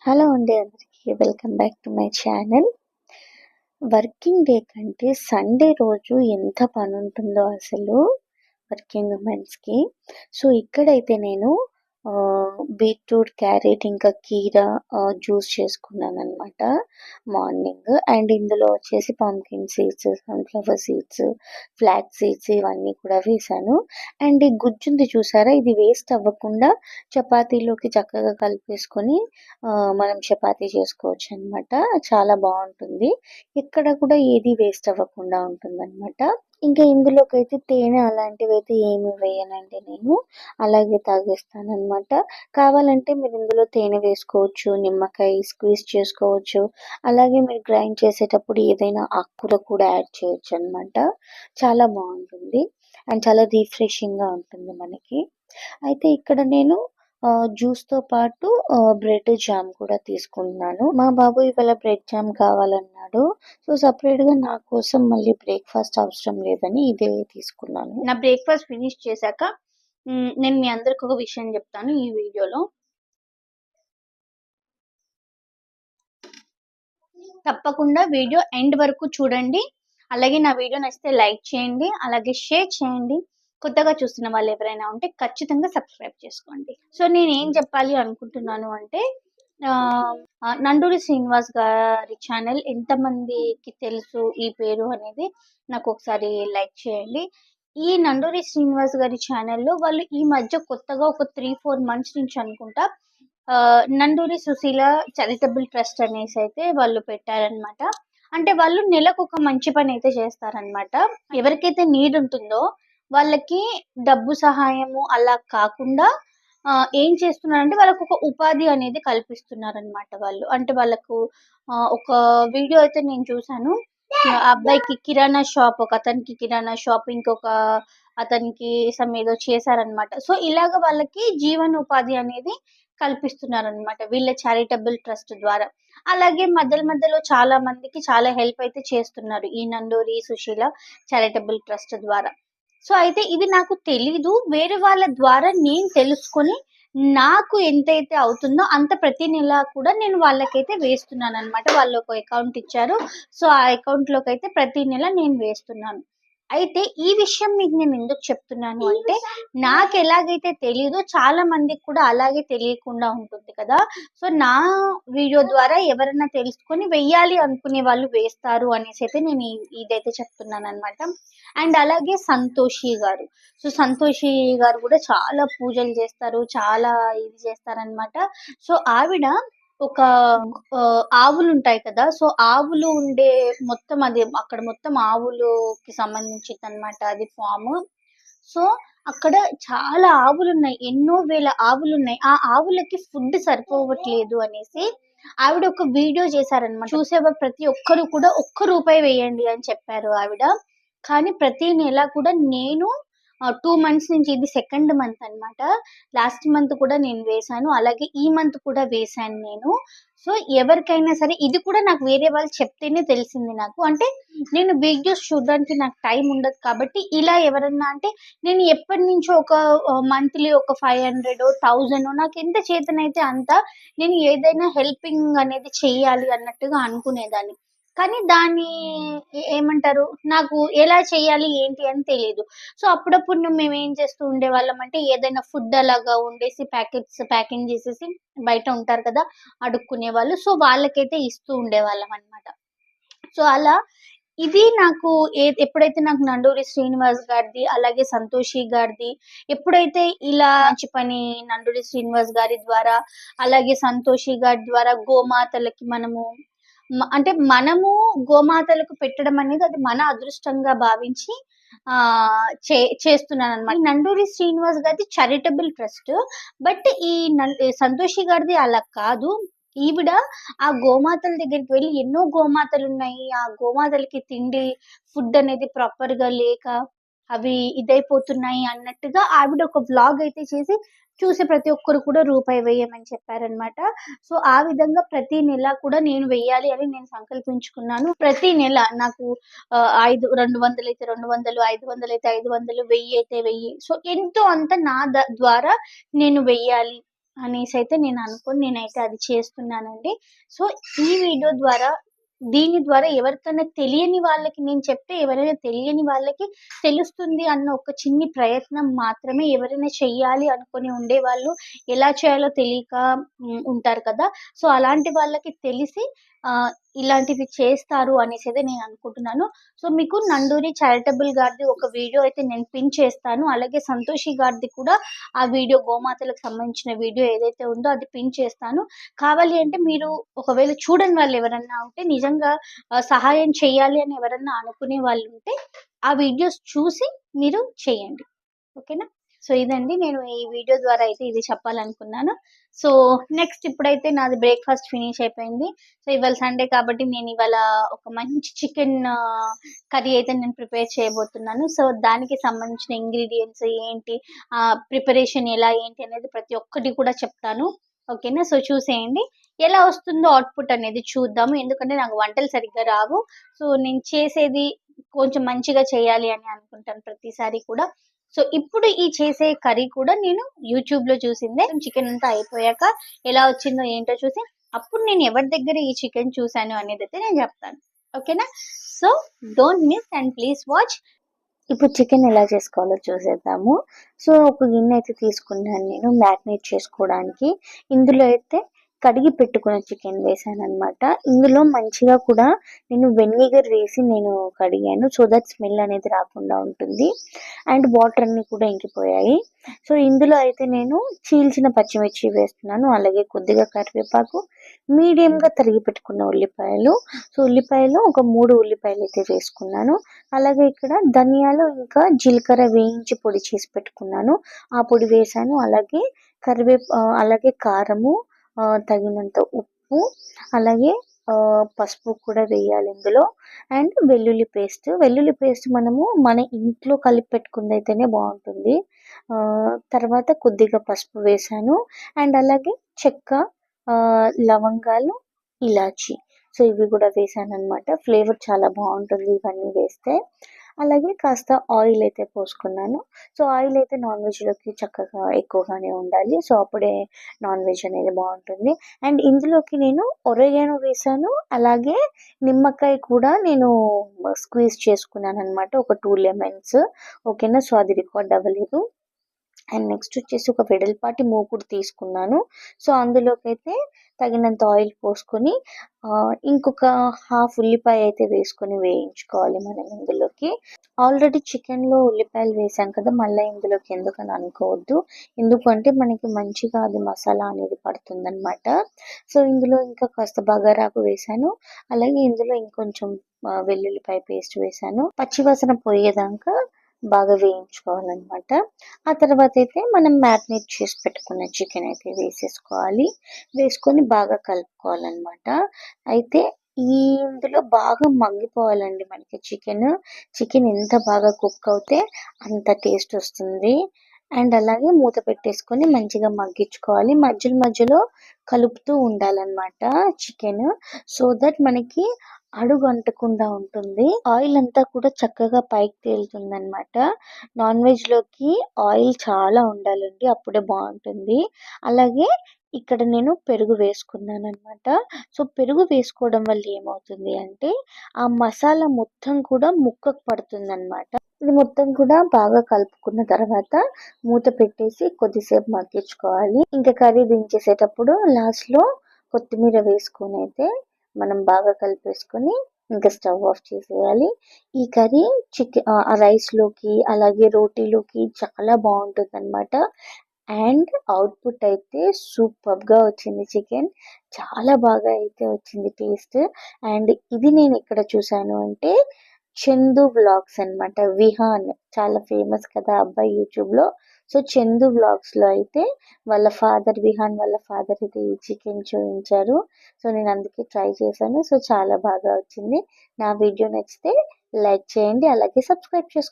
Hello అండి అందరికీ welcome back to my channel. Working day కంటే సండే రోజు ఎంత పని ఉంటుందో అసలు వర్కింగ్ ఉమెన్స్కి. సో ఇక్కడైతే నేను బీట్రూట్, క్యారెట్ ఇంకా కీరా జ్యూస్ చేసుకున్నాను అనమాట మార్నింగ్. అండ్ ఇందులో వచ్చేసి pumpkin seeds, sunflower seeds, flax seeds ఇవన్నీ కూడా వేసాను. అండ్ ఈ గుజ్జుంది చూసారా, ఇది వేస్ట్ అవ్వకుండా చపాతీలోకి చక్కగా కలిపేసుకొని మనం చపాతీ చేసుకోవచ్చు అనమాట. చాలా బాగుంటుంది. ఇక్కడ కూడా ఏది వేస్ట్ అవ్వకుండా ఉంటుందన్నమాట. ఇంకా ఇందులోకైతే తేనె అలాంటివి అయితే ఏమి వేయనండి నేను, అలాగే తాగేస్తానన్నమాట. కావాలంటే మీరు ఇందులో తేనె వేసుకోవచ్చు, నిమ్మకాయ స్క్వీజ్ చేసుకోవచ్చు, అలాగే మీరు గ్రైండ్ చేసేటప్పుడు ఏదైనా ఆకుకూర కూడా యాడ్ చేయొచ్చు అనమాట. చాలా బాగుంటుంది అండ్ చాలా రిఫ్రెషింగ్గా ఉంటుంది మనకి. అయితే ఇక్కడ నేను జ్యూస్తో పాటు బ్రెడ్ జామ్ కూడా తీసుకుంటున్నాను. మా బాబు ఇవాళ బ్రెడ్ జామ్ కావాలన్నాడు. సో సపరేట్గా నా కోసం మళ్ళీ బ్రేక్ఫాస్ట్ అవసరం లేదని ఇదే తీసుకున్నాను. నా బ్రేక్ఫాస్ట్ ఫినిష్ చేశాక నేను మీ అందరికి ఒక విషయం చెప్తాను ఈ వీడియోలో. తప్పకుండా వీడియో ఎండ్ వరకు చూడండి. అలాగే నా వీడియో నచ్చితే లైక్ చేయండి, అలాగే షేర్ చేయండి. కొత్తగా చూస్తున్న వాళ్ళు ఎవరైనా ఉంటే ఖచ్చితంగా సబ్స్క్రైబ్ చేసుకోండి. సో నేను ఏం చెప్పాలి అనుకుంటున్నాను అంటే, నండూరి శ్రీనివాస్ గారి ఛానల్ ఎంతమందికి తెలుసు ఈ పేరు అనేది నాకు ఒకసారి లైక్ చేయండి. ఈ నండూరి శ్రీనివాస్ గారి ఛానల్లో వాళ్ళు ఈ మధ్య కొత్తగా ఒక 3-4 మంత్స్ నుంచి అనుకుంటా నండూరి సుశీల చారిటబుల్ ట్రస్ట్ అనేసి అయితే వాళ్ళు పెట్టారనమాట. అంటే వాళ్ళు నెలకు ఒక మంచి పని అయితే చేస్తారనమాట. ఎవరికైతే నీడ్ ఉంటుందో వాళ్ళకి డబ్బు సహాయము అలా కాకుండా ఏం చేస్తున్నారంటే వాళ్ళకు ఒక ఉపాధి అనేది కల్పిస్తున్నారనమాట వాళ్ళు. అంటే వాళ్ళకు ఒక వీడియో అయితే నేను చూసాను. అబ్బాయికి కిరాణా షాప్, ఒక అతనికి కిరాణా షాప్, ఇంకొక అతనికి ఏదో చేశారనమాట. సో ఇలాగ వాళ్ళకి జీవనోపాధి అనేది కల్పిస్తున్నారనమాట వీళ్ళ చారిటబుల్ ట్రస్ట్ ద్వారా. అలాగే మధ్యలో చాలా మందికి చాలా హెల్ప్ అయితే చేస్తున్నారు ఈ నండూరి సుశీల చారిటబుల్ ట్రస్ట్ ద్వారా. సో అయితే ఇది నాకు తెలీదు, వేరే వాళ్ళ ద్వారా నేను తెలుసుకొని నాకు ఎంతైతే అవుతుందో అంత ప్రతి నెల కూడా నేను వాళ్ళకైతే వేస్తున్నాను అనమాట. వాళ్ళు ఒక అకౌంట్ ఇచ్చారు. సో ఆ అకౌంట్ లోకి అయితే ప్రతి నెల నేను వేస్తున్నాను. అయితే ఈ విషయం మీకు నేను ఎందుకు చెప్తున్నాను అంటే, నాకు ఎలాగైతే తెలియదో చాలా మందికి కూడా అలాగే తెలియకుండా ఉంటుంది కదా. సో నా వీడియో ద్వారా ఎవరైనా తెలుసుకొని వెయ్యాలి అనుకునే వాళ్ళు వేస్తారు అనేసి అయితే నేను ఇదైతే చెప్తున్నాను అనమాట. అండ్ అలాగే సంతోషి గారు, సో సంతోషి గారు కూడా చాలా పూజలు చేస్తారు, చాలా ఇది చేస్తారనమాట. సో ఆవిడ ఒక ఆవులు ఉంటాయి కదా, సో ఆవులు ఉండే మొత్తం అది అక్కడ మొత్తం ఆవులుకి సంబంధించింది అనమాట అది ఫామ్. సో అక్కడ చాలా ఆవులు ఉన్నాయి, ఎన్నో వేల ఆవులు ఉన్నాయి. ఆ ఆవులకి ఫుడ్ సరిపోవట్లేదు అనేసి ఆవిడ ఒక వీడియో చేశారనమాట. చూసేవారు ప్రతి ఒక్కరు కూడా ₹1 వేయండి అని చెప్పారు ఆవిడ. కానీ ప్రతి నెల కూడా నేను 2 మంత్స్ నుంచి, ఇది సెకండ్ మంత్ అనమాట. లాస్ట్ మంత్ కూడా నేను వేశాను, అలాగే ఈ మంత్ కూడా వేశాను నేను. సో ఎవరికైనా సరే ఇది కూడా నాకు వేరే వాళ్ళు చెప్తేనే తెలిసింది నాకు. అంటే నేను వీడియోస్ చూడడానికి నాకు టైం ఉండదు కాబట్టి ఇలా ఎవరన్నా అంటే నేను ఎప్పటి నుంచో ఒక మంత్లీ ఒక 500 1000 నాకు ఎంత చేతనైతే అంత నేను ఏదైనా హెల్పింగ్ అనేది చెయ్యాలి అన్నట్టుగా అనుకునేదాన్ని. కానీ దాన్ని ఏమంటారు, నాకు ఎలా చేయాలి ఏంటి అని తెలియదు. సో అప్పుడప్పుడు మేము ఏం చేస్తూ ఉండేవాళ్ళం అంటే ఏదైనా ఫుడ్ అలాగా ఉండేసి ప్యాకింగ్ చేసేసి బయట ఉంటారు కదా అడుక్కునే వాళ్ళు, సో వాళ్ళకైతే ఇస్తూ ఉండేవాళ్ళం అనమాట. సో అలా ఇది నాకు ఎప్పుడైతే నాకు నండూరి శ్రీనివాస్ గారిది అలాగే సంతోషి గారిది ఎప్పుడైతే ఇలా మంచి పని నండూరి శ్రీనివాస్ గారి ద్వారా అలాగే సంతోషి గారి ద్వారా గోమాతలకి అంటే మనము గోమాతలకు పెట్టడం అనేది అది మన అదృష్టంగా భావించి చేస్తున్నాను అనమాట. నండూరి శ్రీనివాస్ గారిది చారిటబుల్ ట్రస్ట్, బట్ ఈ సంతోషి గారిది అలా కాదు. ఈవిడ ఆ గోమాతల దగ్గరికి వెళ్ళి, ఎన్నో గోమాతలు ఉన్నాయి, ఆ గోమాతలకి తిండి ఫుడ్ అనేది ప్రాపర్ గా లేక అవి ఇదైపోతున్నాయి అన్నట్టుగా ఆవిడ ఒక వ్లాగ్ అయితే చేసి చూసే ప్రతి ఒక్కరు కూడా ₹1 వేయమని చెప్పారనమాట. సో ఆ విధంగా ప్రతి నెల కూడా నేను వెయ్యాలి అని నేను సంకల్పించుకున్నాను. ప్రతి నెల నాకు 200 అయితే 200, 500 అయితే 500, 1000 అయితే 1000, సో ఎంతో అంత నా ద్వారా నేను వెయ్యాలి అనేసి అయితే నేను అనుకోని నేనైతే అది చేస్తున్నానండి. సో ఈ వీడియో ద్వారా దీని ద్వారా ఎవరికైనా తెలియని వాళ్ళకి నేను చెప్తే ఎవరైనా తెలియని వాళ్ళకి తెలుస్తుంది అన్న ఒక చిన్ని ప్రయత్నం మాత్రమే. ఎవరైనా చెయ్యాలి అనుకుని ఉండేవాళ్ళు ఎలా చేయాలో తెలియక ఉంటారు కదా! సో అలాంటి వాళ్ళకి తెలిసి ఇలాంటివి చేస్తారు అనేసైతే నేను అనుకుంటున్నాను. సో మీకు నండూరి చారిటబుల్ గారిది ఒక వీడియో అయితే నేను పిన్ చేస్తాను. అలాగే సంతోషి గారిది కూడా ఆ వీడియో గోమాతలకు సంబంధించిన వీడియో ఏదైతే ఉందో అది పిన్ చేస్తాను. కావాలి అంటే మీరు ఒకవేళ చూడని వాళ్ళు ఎవరన్నా ఉంటే నిజంగా సహాయం చేయాలి అని ఎవరన్నా అనుకునే వాళ్ళు ఉంటే ఆ వీడియోస్ చూసి మీరు చేయండి. ఓకేనా? సో ఇదండి నేను ఈ వీడియో ద్వారా అయితే ఇది చెప్పాలనుకున్నాను. సో నెక్స్ట్ ఇప్పుడైతే నాది బ్రేక్‌ఫాస్ట్ ఫినిష్ అయిపోయింది. సో ఇవాళ సండే కాబట్టి నేను ఇవాళ ఒక మంచి చికెన్ కర్రీ అయితే నేను ప్రిపేర్ చేయబోతున్నాను. సో దానికి సంబంధించిన ఇంగ్రీడియెంట్స్ ఏంటి, ప్రిపరేషన్ ఎలా ఏంటి అనేది ప్రతి ఒక్కటి కూడా చెప్తాను. ఓకేనా? సో చూసేయండి. ఎలా వస్తుందో అవుట్‌పుట్ అనేది చూద్దాము. ఎందుకంటే నాకు వంటలు సరిగ్గా రావు. సో నేను చేసేది కొంచెం మంచిగా చేయాలి అని అనుకుంటాను ప్రతిసారి కూడా. సో ఇప్పుడు ఈ చేసే కర్రీ కూడా నేను యూట్యూబ్‌లో చూసిందే. చికెన్ అంతా అయిపోయాక ఎలా వచ్చిందో ఏంటో చూసి అప్పుడు నేను ఎవరి దగ్గర ఈ చికెన్ చూసాను అనేదైతే నేను చెప్తాను. ఓకేనా? So don't miss and please watch. ఇప్పుడు చికెన్ ఎలా చేసుకోవాలో చూసేద్దాము. సో ఒక గిన్నె అయితే తీసుకున్నాను నేను మ్యారినేట్ చేసుకోవడానికి. ఇందులో అయితే కడిగి పెట్టుకున్న చికెన్ వేసాననమాట. ఇందులో మంచిగా కూడా నేను వెనిగర్ వేసి నేను కడిగాను. సో దట్ స్మెల్ అనేది రాకుండా ఉంటుంది. అండ్ వాటర్ అన్నీ కూడా ఇంకిపోయాయి. సో ఇందులో అయితే నేను చీల్చిన పచ్చిమిర్చి వేస్తున్నాను. అలాగే కొద్దిగా కరివేపాకు, మీడియంగా తరిగి పెట్టుకున్న ఉల్లిపాయలు. సో ఉల్లిపాయలు ఒక 3 ఉల్లిపాయలు అయితే వేసుకున్నాను. అలాగే ఇక్కడ ధనియాలు ఇంకా జీలకర్ర వేయించి పొడి చేసి పెట్టుకున్నాను. ఆ పొడి వేసాను. అలాగే అలాగే కారము, తగినంత ఉప్పు, అలాగే పసుపు కూడా వేయాలి ఇందులో. అండ్ వెల్లుల్లి పేస్ట్ మనము మన ఇంట్లో కలిపి పెట్టుకుందైతేనే బాగుంటుంది. తర్వాత కొద్దిగా పసుపు వేసాను. అండ్ అలాగే చెక్క, లవంగాలు, ఇలాచి. సో ఇవి కూడా వేసాననమాట. ఫ్లేవర్ చాలా బాగుంటుంది ఇవన్నీ వేస్తే. అలాగే కాస్త ఆయిల్ అయితే పోసుకున్నాను. సో ఆయిల్ అయితే నాన్ వెజ్‌లోకి చక్కగా ఎక్కువగానే ఉండాలి. సో అప్పుడే నాన్ వెజ్ అనేది బాగుంటుంది. అండ్ ఇందులోకి నేను ఒరిగానో వేసాను. అలాగే నిమ్మకాయ కూడా నేను స్క్వీజ్ చేసుకున్నాననమాట. ఒక 2 లెమన్స్. ఓకేనా? సో అది రికార్డ్ అవ్వలేదు. అండ్ నెక్స్ట్ వచ్చేసి ఒక వెడల్పాటి మూకుడు తీసుకున్నాను. సో అందులోకైతే తగినంత ఆయిల్ పోసుకొని ఇంకొక హాఫ్ ఉల్లిపాయ అయితే వేసుకొని వేయించుకోవాలి మనం ఇందులోకి. ఆల్రెడీ చికెన్‌లో ఉల్లిపాయలు వేసాం కదా! మళ్ళీ ఇందులోకి ఎందుకని అనుకోవద్దు. ఎందుకంటే మనకి మంచిగా అది మసాలా అనేది పడుతుందనమాట. సో ఇందులో ఇంకా కాస్త బగారాకు వేసాను. అలాగే ఇందులో ఇంకొంచెం వెల్లుల్లిపాయ పేస్ట్ వేసాను. పచ్చివాసన పోయేదాకా బాగా వేయించుకోవాలనమాట. ఆ తర్వాత అయితే మనం మ్యారినేట్ చేసి పెట్టుకున్న చికెన్ అయితే వేసేసుకోవాలి. వేసుకొని బాగా కలుపుకోవాలనమాట. అయితే ఇందులో బాగా మగ్గిపోవాలండి మనకి చికెన్. చికెన్ ఎంత బాగా కుక్ అవుతే అంత టేస్ట్ వస్తుంది. అండ్ అలాగే మూత పెట్టేసుకొని మంచిగా మగ్గించుకోవాలి. మధ్యలో కలుపుతూ ఉండాలనమాట చికెన్. సో దట్ మనకి అడుగు అంటకుండా ఉంటుంది. ఆయిల్ అంతా కూడా చక్కగా పైకి తేలుతుందనమాట. నాన్ వెజ్‌లోకి ఆయిల్ చాలా ఉండాలండి. అప్పుడే బాగుంటుంది. అలాగే ఇక్కడ నేను పెరుగు వేసుకున్నాననమాట. సో పెరుగు వేసుకోవడం వల్ల ఏమవుతుంది అంటే ఆ మసాలా మొత్తం కూడా ముక్కకు పడుతుందనమాట. ఇది మొత్తం కూడా బాగా కలుపుకున్న తర్వాత మూత పెట్టేసి కొద్దిసేపు మగ్గించుకోవాలి. ఇంకా కర్రీ దించేసేటప్పుడు లాస్ట్‌లో కొత్తిమీర వేసుకొని అయితే మనం బాగా కలిపేసుకొని ఇంకా స్టవ్ ఆఫ్ చేసేయాలి. ఈ కర్రీ రైస్‌లోకి అలాగే రోటీలోకి చాలా బాగుంటుందన్నమాట. అండ్ అవుట్‌పుట్ అయితే సూపర్బ్‌గా వచ్చింది చికెన్. చాలా బాగా అయితే వచ్చింది టేస్ట్. అండ్ ఇది నేను ఎక్కడ చూసాను అంటే చందు వ్లాగ్స్ అన్నమాట. విహాన్ చాలా ఫేమస్ కదా ఆ అబ్బాయి యూట్యూబ్‌లో. సో చందు వ్లాగ్స్‌లో అయితే విహాన్ వాళ్ళ ఫాదర్ అయితే ఈ చికెన్ చూయించారు. సో నేను అందుకే ట్రై చేశాను. సో చాలా బాగా వచ్చింది. నా వీడియో నచ్చితే లైక్ చేయండి. అలాగే సబ్స్క్రైబ్ చేసుకోండి.